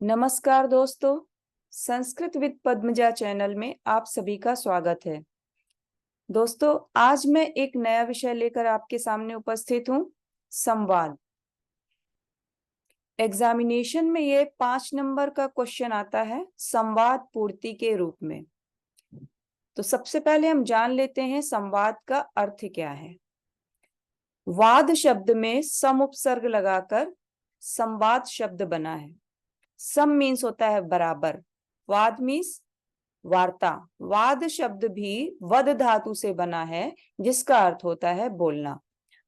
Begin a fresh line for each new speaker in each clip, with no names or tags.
नमस्कार दोस्तों, Sanskrit with Padmaja channel में आप सभी का स्वागत है। दोस्तों, आज मैं एक नया विषय लेकर आपके सामने उपस्थित हूँ, संवाद। एग्जामिनेशन में ये 5 नंबर का क्वेश्चन आता है संवाद पूर्ति के रूप में। तो सबसे पहले हम जान लेते हैं संवाद का अर्थ क्या है। वाद शब्द में सम उपसर्ग लगाकर संवाद शब्द बना है। सम मीन्स होता है बराबर, वाद मीन्स वार्ता। वाद शब्द भी वद धातु से बना है, जिसका अर्थ होता है बोलना,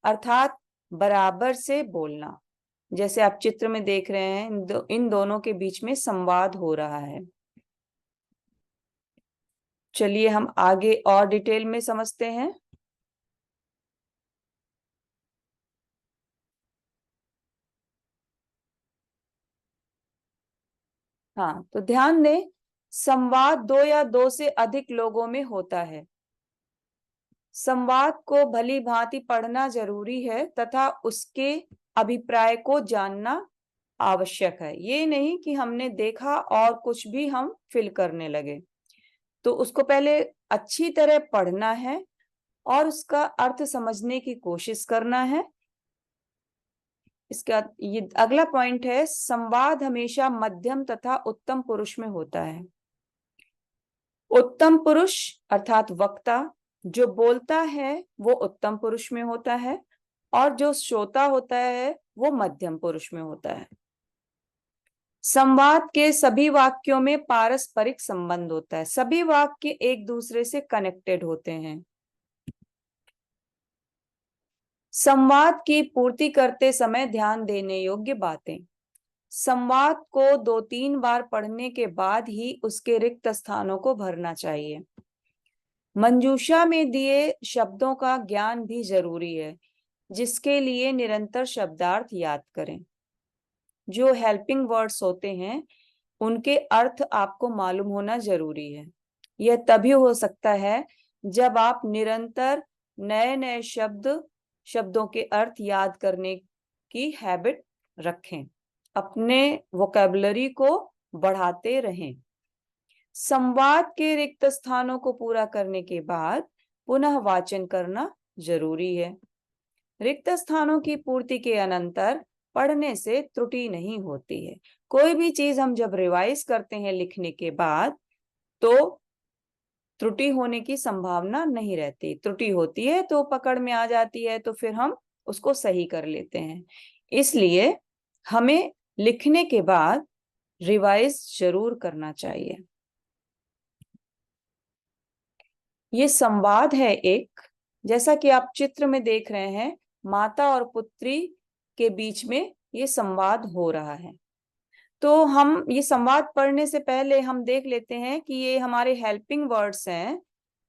अर्थात बराबर से बोलना। जैसे आप चित्र में देख रहे हैं, इन दोनों के बीच में संवाद हो रहा है। चलिए हम आगे और डिटेल में समझते हैं। हाँ, तो ध्यान दें, संवाद दो या दो से अधिक लोगों में होता है। संवाद को भली भांति पढ़ना जरूरी है तथा उसके अभिप्राय को जानना आवश्यक है। ये नहीं कि हमने देखा और कुछ भी हम फिल करने लगे। तो उसको पहले अच्छी तरह पढ़ना है और उसका अर्थ समझने की कोशिश करना है। इसका ये अगला पॉइंट है, संवाद हमेशा मध्यम तथा उत्तम पुरुष में होता है। उत्तम पुरुष अर्थात वक्ता जो बोलता है वो उत्तम पुरुष में होता है, और जो श्रोता होता है वो मध्यम पुरुष में होता है। संवाद के सभी वाक्यों में पारस्परिक संबंध होता है। सभी वाक्य एक दूसरे से कनेक्टेड होते हैं। संवाद की पूर्ति करते समय ध्यान देने योग्य बातें। संवाद को 2-3 बार पढ़ने के बाद ही उसके रिक्त स्थानों को भरना चाहिए। मंजूषा में दिए शब्दों का ज्ञान भी जरूरी है, जिसके लिए निरंतर शब्दार्थ याद करें। जो हेल्पिंग वर्ड्स होते हैं उनके अर्थ आपको मालूम होना जरूरी है। यह तभी हो सकता है जब आप निरंतर नए नए शब्दों के अर्थ याद करने की हैबिट रखें, अपने वोकैबुलरी को बढ़ाते रहें। संवाद के रिक्त स्थानों को पूरा करने के बाद पुनः वाचन करना जरूरी है। रिक्त स्थानों की पूर्ति के अनंतर पढ़ने से त्रुटि नहीं होती है। कोई भी चीज हम जब रिवाइज करते हैं लिखने के बाद, तो त्रुटि होने की संभावना नहीं रहती। त्रुटि होती है तो पकड़ में आ जाती है, तो फिर हम उसको सही कर लेते हैं। इसलिए हमें लिखने के बाद रिवाइज जरूर करना चाहिए। ये संवाद है एक, जैसा कि आप चित्र में देख रहे हैं, माता और पुत्री के बीच में ये संवाद हो रहा है। तो हम ये संवाद पढ़ने से पहले हम देख लेते हैं कि ये हमारे हेल्पिंग वर्ड्स हैं,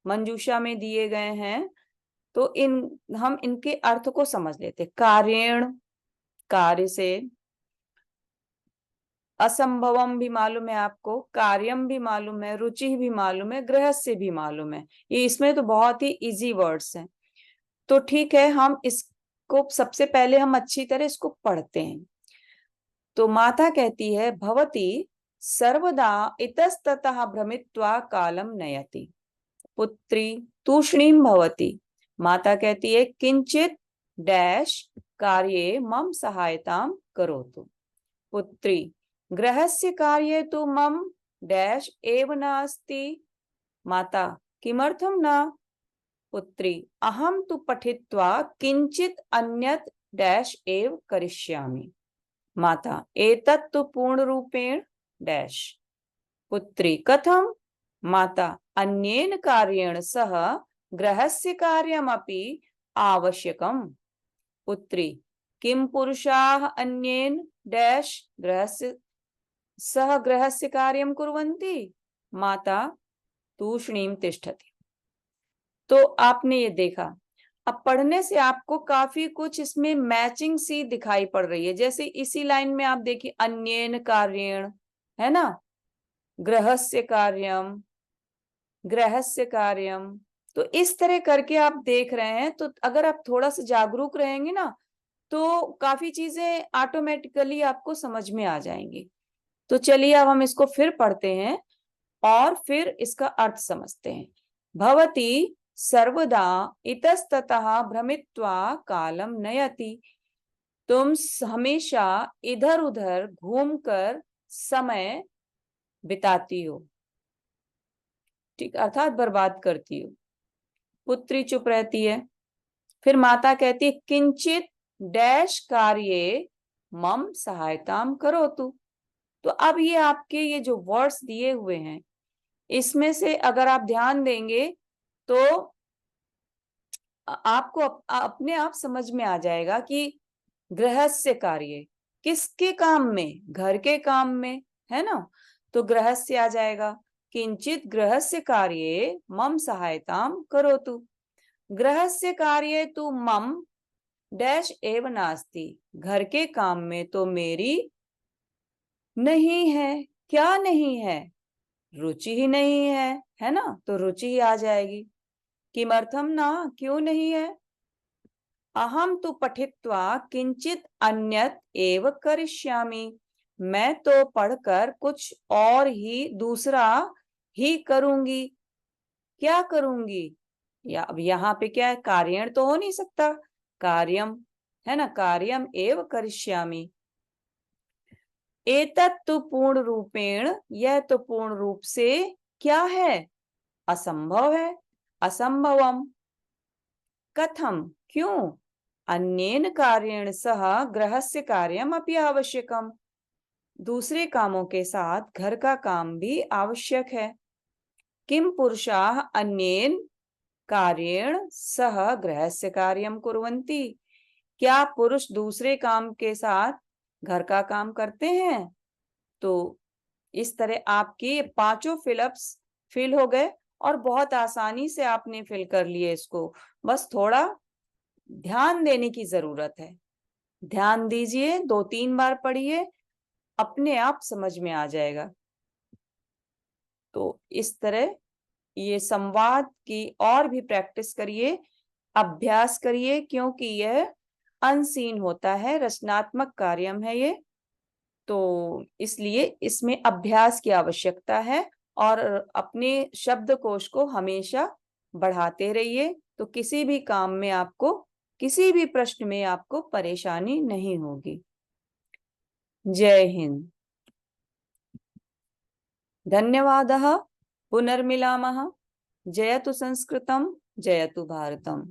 मंजूषा में दिए गए हैं। तो हम इनके अर्थ को समझ लेते हैं। कार्येण, कार्य से। असंभवम भी मालूम है आपको, कार्यम भी मालूम है, रुचि भी मालूम है, गृहस्य भी मालूम है। ये इसमें तो बहुत ही इजी वर्ड्स हैं। तो ठीक है, हम इसको सबसे पहले हम अच्छी तरह इसको पढ़ते हैं। तो माता कहती है, भवती सर्वदा इतस्ततः भ्रमित्वा कालम नयति। पुत्री तूष्णीम भवती। माता कहती है, किंचित डैश कार्ये मम सहायताम करोतु। पुत्री, गृहस्य कार्ये तु मम डैश एव नास्ति। माता, किमर्थम न। पुत्री, अहम तु पठित्वा किंचित अन्यत डैश एव करिष्यामि। माता, एतत् तु पूर्ण रूपेण डैश। पुत्री, कथम। माता, अन्येन कार्येण सह गृहस्य कार्यमपि आवश्यकम्। पुत्री, किम पुरुषाः अन्येन डैश गृहस्य सह गृहस्य कार्यं कुर्वन्ति। माता, तूष्णीम तिष्ठति। तो आपने ये देखा, अब पढ़ने से आपको काफी कुछ इसमें मैचिंग सी दिखाई पड़ रही है। जैसे इसी लाइन में आप देखिए, अन्येन कार्येण, है ना, गृहस्य कार्यम, गृहस्य कार्यम। तो इस तरह करके आप देख रहे हैं। तो अगर आप थोड़ा सा जागरूक रहेंगे ना, तो काफी चीजें ऑटोमेटिकली आपको समझ में आ जाएंगी। तो चलिए अब हम इसको फिर पढ़ते हैं और फिर इसका अर्थ समझते हैं। भवती सर्वदा इतस्ततः भ्रमित्वा कालम नयति। तुम हमेशा इधर उधर घूमकर समय बिताती हो, ठीक, अर्थात बर्बाद करती हो। पुत्री चुप रहती है। फिर माता कहती है किंचित डैश कार्ये मम सहायताम करो तू। तो अब ये आपके ये जो वर्ड्स दिए हुए हैं, इसमें से अगर आप ध्यान देंगे तो आपको अपने आप समझ में आ जाएगा कि गृहस्य कार्य किसके काम में, घर के काम में, है ना। तो गृहस्य आ जाएगा, किंचित गृहस्य कार्ये मम सहायताम करोतु। गृहस्य कार्ये तु मम डैश एव नास्ति। घर के काम में तो मेरी नहीं है। क्या नहीं है? रुचि ही नहीं है ना। तो रुचि ही आ जाएगी। किमर्थम ना, क्यों नहीं है? अहम तो पठित्वा किंचित अन्यत एव करिष्यामि। मैं तो पढ़कर कुछ और ही दूसरा ही करूंगी। क्या करूंगी? या अब यहाँ पे क्या है, कार्यण तो हो नहीं सकता, कार्यम है ना, कार्यम एव करिष्यामि। एतत् तो पूर्ण रूपेण, यह तो पूर्ण रूप से क्या है, असंभव है, असंभवम। कथम, क्यों? अन्येन कार्येण सह गृहस्य कार्यम अपि आवश्यकम। दूसरे कामों के साथ घर का काम भी आवश्यक है। किम पुरुषाः अन्येन कार्येण सह गृहस्य कार्यम कुर्वन्ति। क्या पुरुष दूसरे काम के साथ घर का काम करते हैं? तो इस तरह आपके पांचों फिलअप्स फिल हो गए और बहुत आसानी से आपने फिल कर लिए इसको। बस थोड़ा ध्यान देने की जरूरत है। ध्यान दीजिए, 2-3 बार पढ़िए, अपने आप समझ में आ जाएगा। तो इस तरह ये संवाद की और भी प्रैक्टिस करिए, अभ्यास करिए, क्योंकि यह अनसीन होता है, रचनात्मक कार्यम है ये। तो इसलिए इसमें अभ्यास की आवश्यकता है और अपने शब्दकोश को हमेशा बढ़ाते रहिए। तो किसी भी काम में आपको, किसी भी प्रश्न में आपको परेशानी नहीं होगी। जय हिंद। धन्यवादः। पुनर्मिलामः। जयतु संस्कृतम, जयतु भारतम।